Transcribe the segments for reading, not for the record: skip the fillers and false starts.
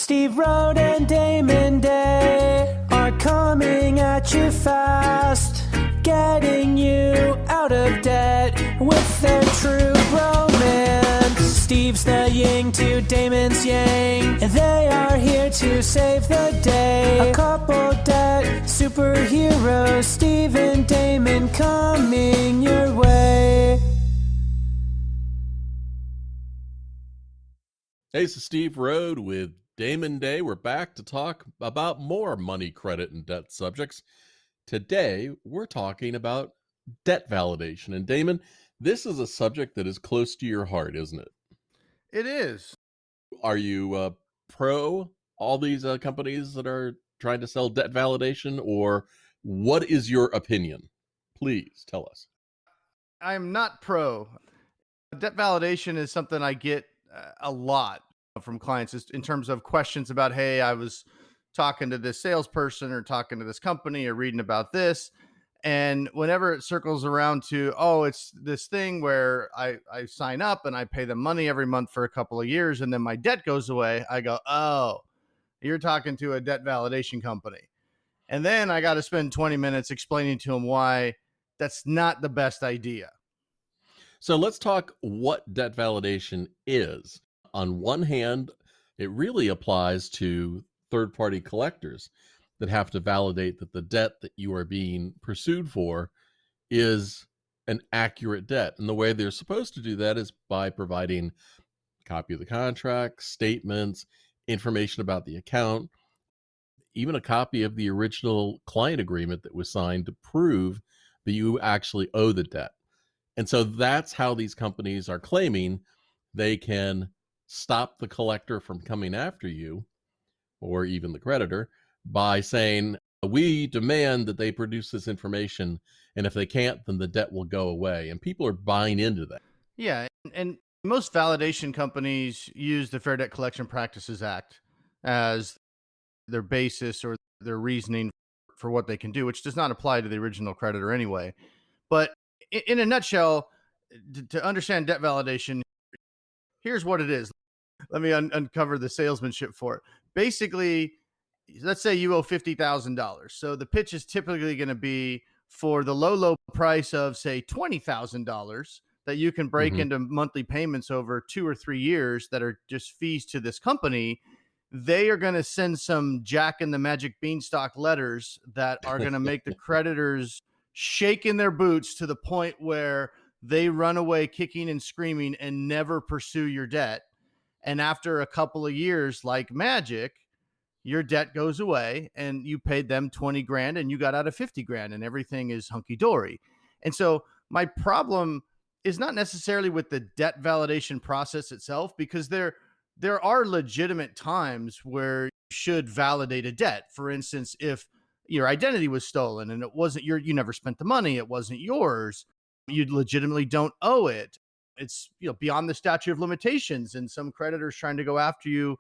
Steve Rode and Damon Day are coming at you fast, getting you out of debt with their true romance. Steve's the yin to Damon's yang, and they are here to save the day. A couple debt superheroes, Steve and Damon coming your way. Hey, this is Steve Rode with Damon Day. We're back to talk about more money, credit, and debt subjects. Today, we're talking about debt validation. And Damon, this is a subject that is close to your heart, isn't it? It is. Are you pro all these companies that are trying to sell debt validation, or what is your opinion? Please tell us. I'm not pro. Debt validation is something I get a lot from clients in terms of questions about, hey, I was talking to this salesperson or talking to this company or reading about this. And whenever it circles around to, oh, it's this thing where I sign up and I pay them money every month for a couple of years and then my debt goes away, I go, oh, you're talking to a debt validation company. And then I got to spend 20 minutes explaining to them why that's not the best idea. So let's talk what debt validation is. On one hand, it really applies to third-party collectors that have to validate that the debt that you are being pursued for is an accurate debt. And the way they're supposed to do that is by providing a copy of the contract, statements, information about the account, even a copy of the original client agreement that was signed to prove that you actually owe the debt. And so that's how these companies are claiming they can stop the collector from coming after you, or even the creditor, by saying, we demand that they produce this information, and if they can't, then the debt will go away. And people are buying into that. Yeah, and most validation companies use the Fair Debt Collection Practices Act as their basis or their reasoning for what they can do, which does not apply to the original creditor anyway. But in a nutshell, to understand debt validation, here's what it is. Let me uncover the salesmanship for it. Basically, let's say you owe $50,000. So the pitch is typically going to be for the low price of, say, $20,000 that you can break into monthly payments over 2 or 3 years that are just fees to this company. They are going to send some Jack and the Magic Beanstalk letters that are going to make the creditors shake in their boots to the point where they run away kicking and screaming and never pursue your debt. And after a couple of years, like magic, your debt goes away and you paid them 20 grand and you got out of 50 grand and everything is hunky dory. And so my problem is not necessarily with the debt validation process itself, because there are legitimate times where you should validate a debt. For instance, if your identity was stolen and it wasn't you never spent the money, it wasn't yours, you legitimately don't owe it. It's beyond the statute of limitations, and some creditors trying to go after you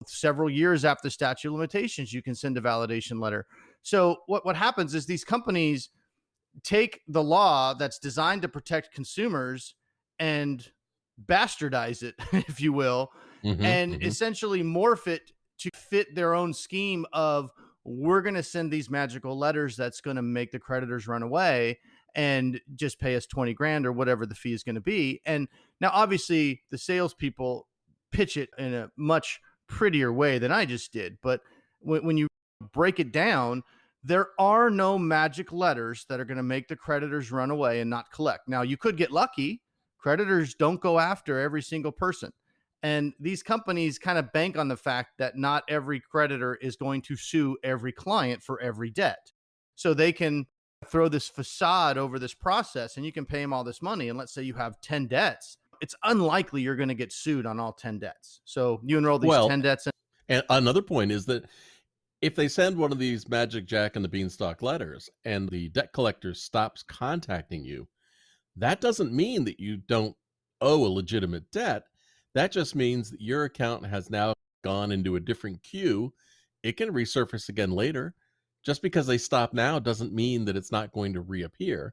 several years after the statute of limitations, you can send a validation letter. So what happens is these companies take the law that's designed to protect consumers and bastardize it, if you will, and essentially morph it to fit their own scheme of, we're going to send these magical letters that's going to make the creditors run away and just pay us 20 grand or whatever the fee is going to be. And now obviously the salespeople pitch it in a much prettier way than I just did. But when you break it down, there are no magic letters that are going to make the creditors run away and not collect. Now, you could get lucky. Creditors don't go after every single person. And these companies kind of bank on the fact that not every creditor is going to sue every client for every debt. So they can throw this facade over this process and you can pay them all this money. And let's say you have 10 debts. It's unlikely you're going to get sued on all 10 debts. So you enroll these 10 debts. And another point is that if they send one of these Magic Jack and the Beanstalk letters and the debt collector stops contacting you, that doesn't mean that you don't owe a legitimate debt. That just means that your account has now gone into a different queue. It can resurface again later. Just because they stop now doesn't mean that it's not going to reappear.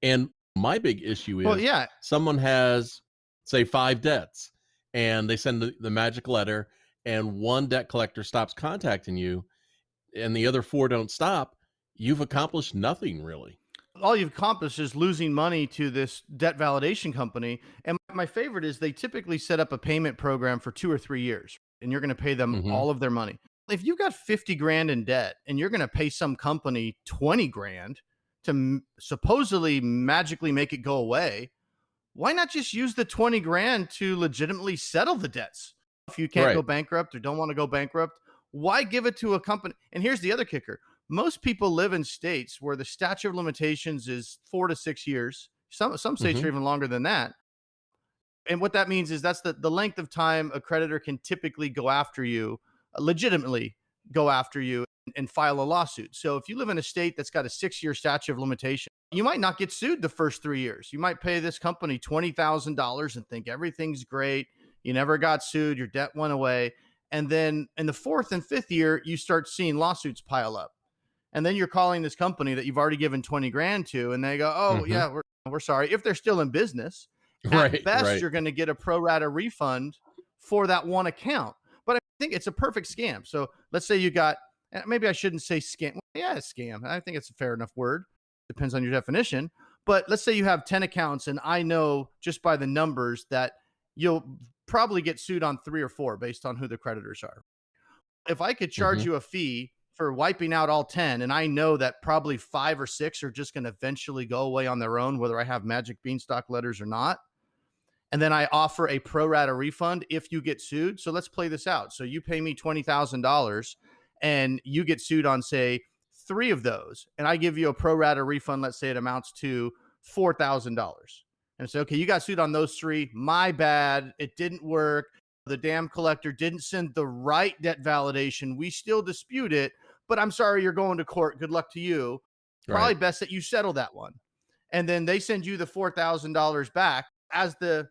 And my big issue is someone has, say, 5 debts, and they send the magic letter, and one debt collector stops contacting you and the other four don't stop, you've accomplished nothing really. All you've accomplished is losing money to this debt validation company. And my favorite is they typically set up a payment program for 2 or 3 years, and you're going to pay them Hmm. all of their money. If you got 50 grand in debt and you're going to pay some company 20 grand to supposedly magically make it go away, why not just use the 20 grand to legitimately settle the debts? If you can't go Right. bankrupt or don't want to go bankrupt, why give it to a company? And here's the other kicker: most people live in states where the statute of limitations is 4 to 6 years. Some states are Hmm. even longer than that. And what that means is that's the length of time a creditor can typically go after you, legitimately go after you and file a lawsuit. So if you live in a state that's got a 6 year statute of limitation, you might not get sued the first 3 years. You might pay this company $20,000 and think everything's great. You never got sued, your debt went away. And then in the fourth and fifth year, you start seeing lawsuits pile up. And then you're calling this company that you've already given 20 grand to, and they go, oh, Hmm. yeah, we're sorry. If they're still in business, at Right. best, Right. you're going to get a pro rata refund for that one account. But I think it's a perfect scam. So let's say you got, maybe I shouldn't say scam. Well, yeah, scam. I think it's a fair enough word. Depends on your definition. But let's say you have 10 accounts, and I know just by the numbers that you'll probably get sued on 3 or 4 based on who the creditors are. If I could charge Hmm. you a fee for wiping out all 10, and I know that probably 5 or 6 are just going to eventually go away on their own, whether I have magic beanstalk letters or not, and then I offer a pro rata refund if you get sued. So let's play this out. So you pay me $20,000 and you get sued on, say, 3 of those, and I give you a pro rata refund. Let's say it amounts to $4,000. And say, okay, you got sued on those 3. My bad. It didn't work. The damn collector didn't send the right debt validation. We still dispute it, but I'm sorry you're going to court. Good luck to you. Probably Right. best that you settle that one. And then they send you the $4,000 back. As the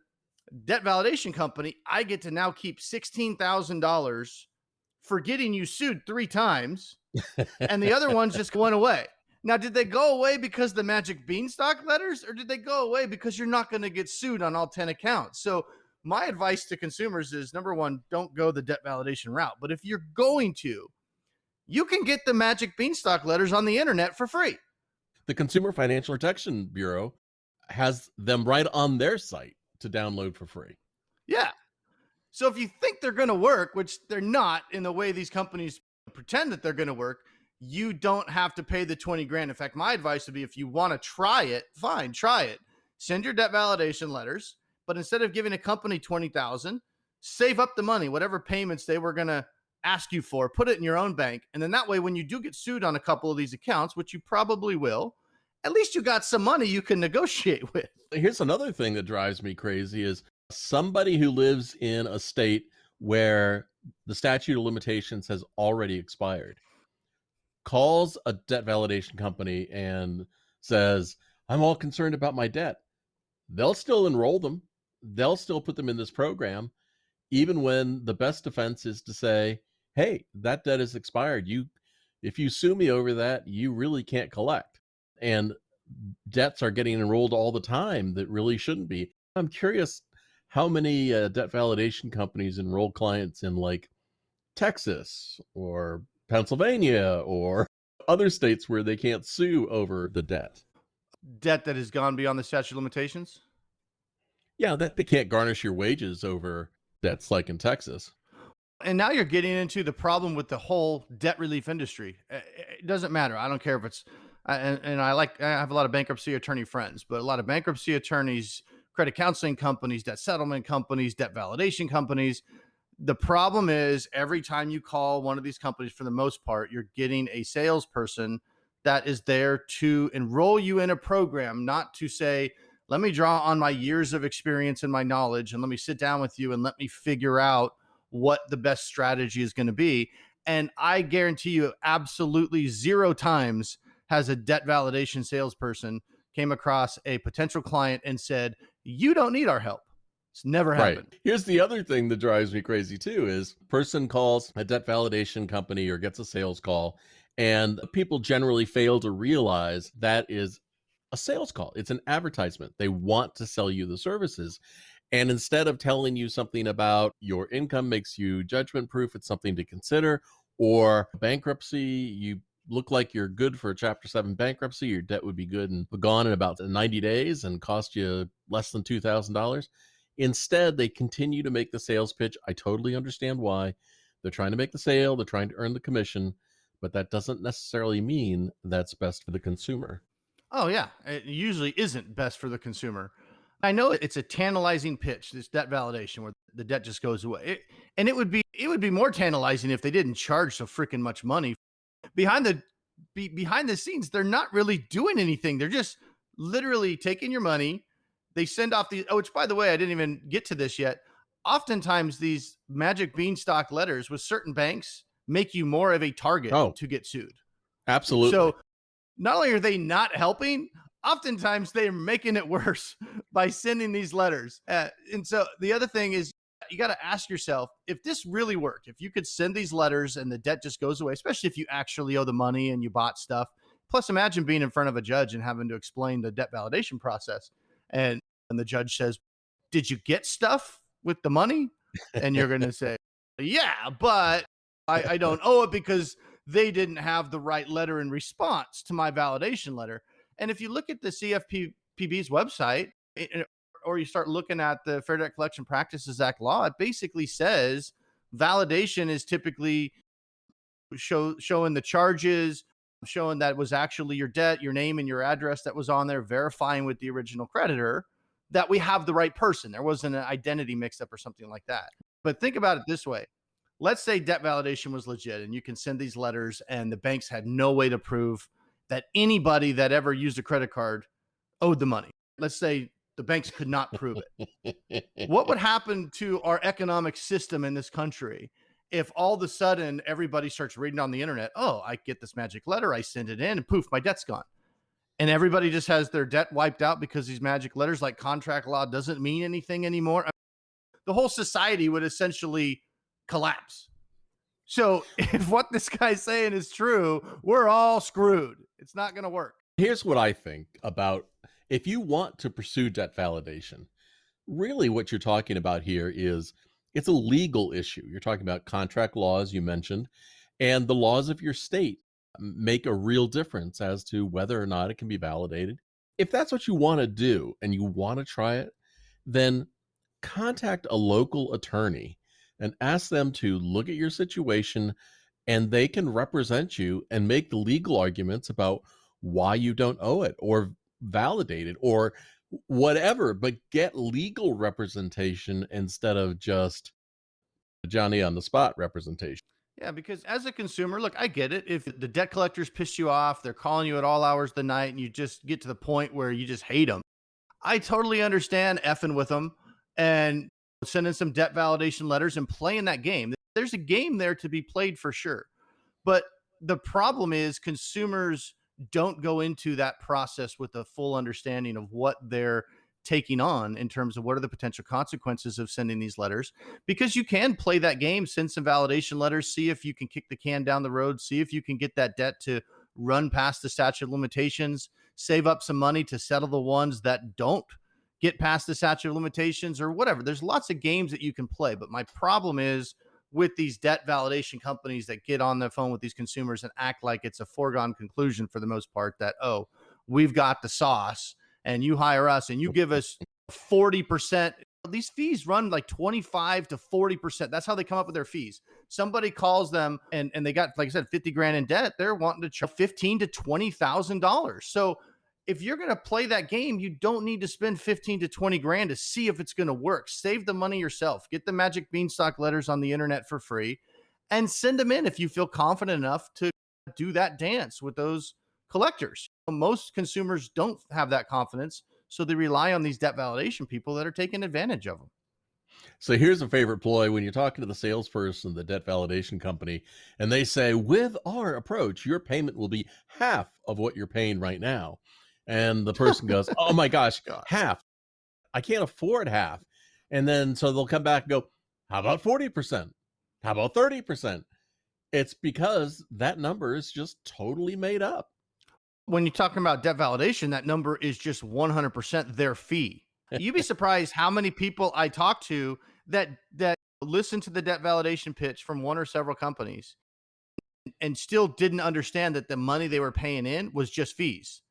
debt validation company, I get to now keep $16,000 for getting you sued 3 times, and the other ones just went away. Now, did they go away because the magic beanstalk letters, or did they go away because you're not going to get sued on all 10 accounts? So, my advice to consumers is, number one, don't go the debt validation route. But if you're going to, you can get the magic beanstalk letters on the internet for free. The Consumer Financial Protection Bureau has them right on their site to download for free. Yeah. So if you think they're going to work, which they're not in the way these companies pretend that they're going to work, you don't have to pay the 20 grand. In fact, my advice would be, if you want to try it, fine, try it. Send your debt validation letters, but instead of giving a company 20,000, save up the money, whatever payments they were going to ask you for, put it in your own bank. And then that way, when you do get sued on a couple of these accounts, which you probably will, at least you got some money you can negotiate with. Here's another thing that drives me crazy is somebody who lives in a state where the statute of limitations has already expired calls a debt validation company and says, I'm all concerned about my debt. They'll still enroll them. They'll still put them in this program, even when the best defense is to say, hey, that debt is expired. If you sue me over that, you really can't collect. And debts are getting enrolled all the time that really shouldn't be. I'm curious how many debt validation companies enroll clients in like Texas or Pennsylvania or other states where they can't sue over the debt. Debt that has gone beyond the statute of limitations. Yeah, that they can't garnish your wages over debts like in Texas. And now you're getting into the problem with the whole debt relief industry. It doesn't matter. I don't care if it's, and I have a lot of bankruptcy attorney friends, but a lot of bankruptcy attorneys, credit counseling companies, debt settlement companies, debt validation companies. The problem is, every time you call one of these companies, for the most part, you're getting a salesperson that is there to enroll you in a program, not to say, let me draw on my years of experience and my knowledge, and let me sit down with you and let me figure out what the best strategy is going to be. And I guarantee you, absolutely 0 times has a debt validation salesperson came across a potential client and said, you don't need our help. It's never Right. happened. Here's the other thing that drives me crazy too is person calls a debt validation company or gets a sales call, and people generally fail to realize that is a sales call. It's an advertisement. They want to sell you the services. And instead of telling you something about your income makes you judgment proof, it's something to consider, or bankruptcy, you look like you're good for a Chapter 7 bankruptcy, your debt would be good and gone in about 90 days and cost you less than $2,000. Instead, they continue to make the sales pitch. I totally understand why. They're trying to make the sale, they're trying to earn the commission, but that doesn't necessarily mean that's best for the consumer. Oh yeah, it usually isn't best for the consumer. I know it's a tantalizing pitch, this debt validation, where the debt just goes away. And it would be more tantalizing if they didn't charge so freaking much money behind the behind the scenes. They're not really doing anything. They're just literally taking your money. They send off these. Oh, which by the way, I didn't even get to this yet. Oftentimes, these magic beanstalk letters with certain banks make you more of a target Oh, to get sued. absolutely. So not only are they not helping, oftentimes they're making it worse by sending these letters. And so the other thing is, you got to ask yourself, if this really worked, if you could send these letters and the debt just goes away, especially if you actually owe the money and you bought stuff. Plus, imagine being in front of a judge and having to explain the debt validation process. And the judge says, "Did you get stuff with the money?" And you're going to say, "Yeah, but I don't owe it because they didn't have the right letter in response to my validation letter." And if you look at the CFPB's website, or you start looking at the Fair Debt Collection Practices Act law, it basically says validation is typically showing the charges, showing that was actually your debt, your name and your address that was on there, verifying with the original creditor that we have the right person. There wasn't an identity mix up or something like that. But think about it this way. Let's say debt validation was legit and you can send these letters and the banks had no way to prove that anybody that ever used a credit card owed the money. Let's say the banks could not prove it. What would happen to our economic system in this country if all of a sudden everybody starts reading on the internet, "Oh, I get this magic letter, I send it in, and poof, my debt's gone." And everybody just has their debt wiped out because these magic letters, like contract law, doesn't mean anything anymore. The whole society would essentially collapse. So if what this guy's saying is true, we're all screwed. It's not going to work. Here's what I think about if you want to pursue debt validation, really what you're talking about here is it's a legal issue. You're talking about contract laws, you mentioned, and the laws of your state make a real difference as to whether or not it can be validated. If that's what you want to do and you want to try it, then contact a local attorney and ask them to look at your situation, and they can represent you and make the legal arguments about why you don't owe it or validate it or whatever, but get legal representation instead of just Johnny on the spot representation. Yeah, because as a consumer, look, I get it. If the debt collectors piss you off, they're calling you at all hours of the night, and you just get to the point where you just hate them. I totally understand effing with them and sending some debt validation letters and playing that game. There's a game there to be played for sure. But the problem is consumers don't go into that process with a full understanding of what they're taking on in terms of what are the potential consequences of sending these letters, because you can play that game, send some validation letters, see if you can kick the can down the road, see if you can get that debt to run past the statute of limitations, save up some money to settle the ones that don't get past the statute of limitations or whatever. There's lots of games that you can play. But my problem is with these debt validation companies that get on the phone with these consumers and act like it's a foregone conclusion for the most part that, "Oh, we've got the sauce and you hire us and you give us 40%. These fees run like 25 to 40%. That's how they come up with their fees. Somebody calls them and they got, like I said, 50 grand in debt. They're wanting to charge 15 to $20,000. So if you're going to play that game, you don't need to spend 15 to 20 grand to see if it's going to work. Save the money yourself. Get the magic beanstalk letters on the internet for free and send them in if you feel confident enough to do that dance with those collectors. Most consumers don't have that confidence, so they rely on these debt validation people that are taking advantage of them. So here's a favorite ploy when you're talking to the salesperson, the debt validation company, and they say, with our approach, your payment will be half of what you're paying right now. And the person goes, oh my gosh, half. I can't afford half. And then so they'll come back and go, how about 40%? How about 30%? It's because that number is just totally made up. When you're talking about debt validation, that number is just 100% their fee. You'd be surprised how many people I talk to that listen to the debt validation pitch from one or several companies and still didn't understand that the money they were paying in was just fees.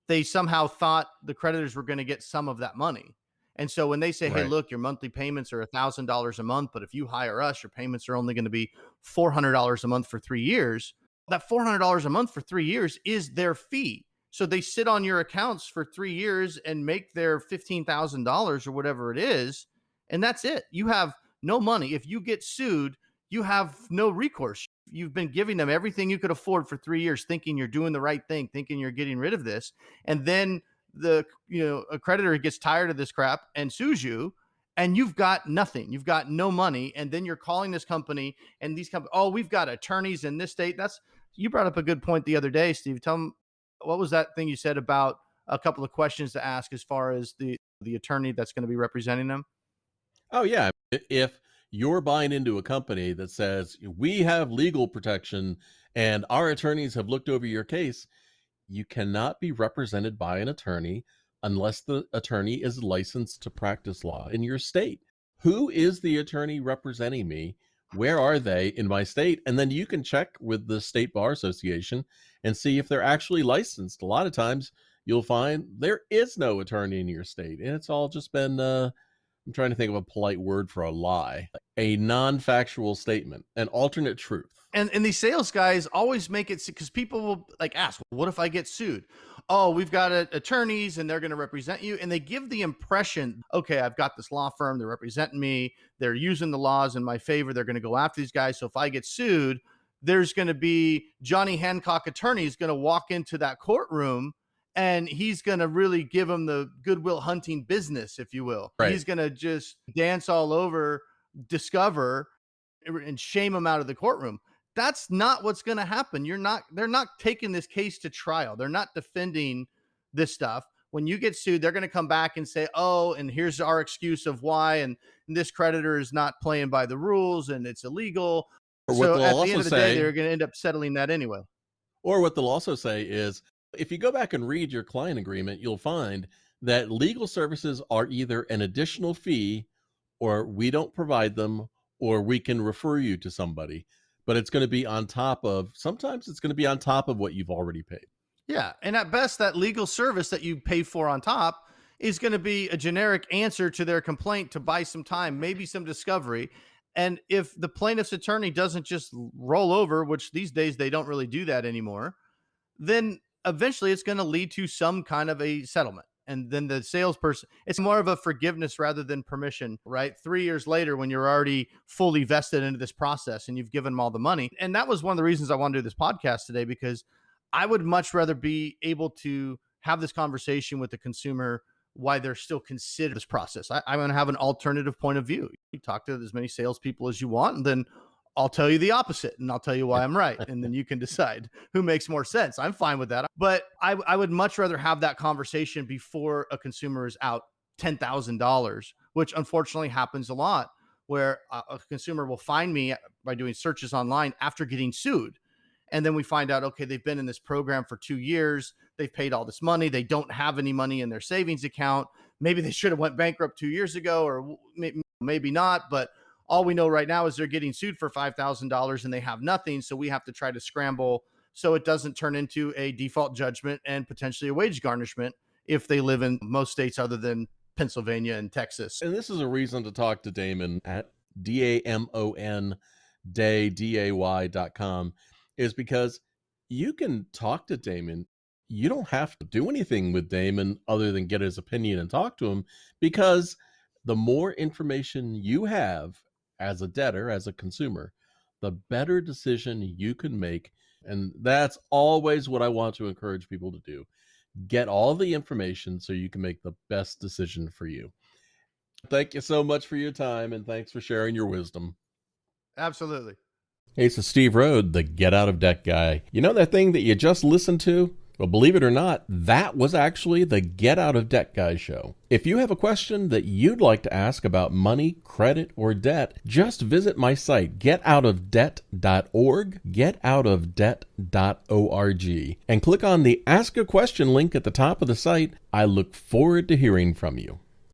They somehow thought the creditors were going to get some of that money. And so when they say, hey, Right. look, your monthly payments are $1,000 a month, but if you hire us, your payments are only going to be $400 a month for 3 years. That $400 a month for 3 years is their fee. So they sit on your accounts for 3 years and make their $15,000 or whatever it is. And that's it. You have no money. If you get sued, you have no recourse. You've been giving them everything you could afford for 3 years, thinking you're doing the right thing, thinking you're getting rid of this. And then a creditor gets tired of this crap and sues you, and you've got nothing. You've got no money. And then you're calling this company and these companies, oh, we've got attorneys in this state. You brought up a good point the other day, Steve. Tell them, what was that thing you said about a couple of questions to ask as far as the attorney that's going to be representing them? Oh, yeah. If you're buying into a company that says, we have legal protection and our attorneys have looked over your case, you cannot be represented by an attorney unless the attorney is licensed to practice law in your state. Who is the attorney representing me? Where are they in my state? And then you can check with the State Bar Association and see if they're actually licensed. A lot of times you'll find there is no attorney in your state, and it's all just been I'm trying to think of a polite word for a lie, a non-factual statement, an alternate truth. And these sales guys always make it, because people will ask, well, what if I get sued? Oh, we've got attorneys and they're going to represent you. And they give the impression, okay, I've got this law firm, they're representing me, they're using the laws in my favor, they're going to go after these guys. So if I get sued, there's going to be Johnny Hancock attorney is going to walk into that courtroom and he's going to really give them the Goodwill Hunting business, if you will. Right. He's going to just dance all over Discover and shame them out of the courtroom. That's not what's going to happen. They're not taking this case to trial. They're not defending this stuff. When you get sued, they're going to come back and say, oh, and here's our excuse of why. And this creditor is not playing by the rules and it's illegal. So at the end of the day, they're going to end up settling that anyway. Or what they'll also say is, if you go back and read your client agreement, you'll find that legal services are either an additional fee, or we don't provide them, or we can refer you to somebody. But it's going to be on top of, sometimes it's going to be on top of what you've already paid. Yeah. And at best, that legal service that you pay for on top is going to be a generic answer to their complaint to buy some time, maybe some discovery. And if the plaintiff's attorney doesn't just roll over, which these days they don't really do that anymore, then eventually it's going to lead to some kind of a settlement. And then the salesperson, it's more of a forgiveness rather than permission, right? 3 years later, when you're already fully vested into this process and you've given them all the money. And that was one of the reasons I wanted to do this podcast today, because I would much rather be able to have this conversation with the consumer why they're still considered this process. I'm going to have an alternative point of view. You talk to as many salespeople as you want, and then I'll tell you the opposite, and I'll tell you why I'm right. And then you can decide who makes more sense. I'm fine with that. But I would much rather have that conversation before a consumer is out $10,000, which unfortunately happens a lot, where a consumer will find me by doing searches online after getting sued. And then we find out, okay, they've been in this program for 2 years. They've paid all this money. They don't have any money in their savings account. Maybe they should have went bankrupt 2 years ago, or maybe not. But all we know right now is they're getting sued for $5,000 and they have nothing. So we have to try to scramble so it doesn't turn into a default judgment and potentially a wage garnishment if they live in most states other than Pennsylvania and Texas. And this is a reason to talk to Damon at DAMON day.com, is because you can talk to Damon. You don't have to do anything with Damon other than get his opinion and talk to him, because the more information you have as a debtor, as a consumer, the better decision you can make. And that's always what I want to encourage people to do. Get all the information so you can make the best decision for you. Thank you so much for your time, and thanks for sharing your wisdom. Absolutely. Hey, so Steve Rode, the Get Out of Debt guy. You know that thing that you just listened to? Well, believe it or not, that was actually the Get Out of Debt Guy show. If you have a question that you'd like to ask about money, credit, or debt, just visit my site, getoutofdebt.org, getoutofdebt.org, and click on the Ask a Question link at the top of the site. I look forward to hearing from you.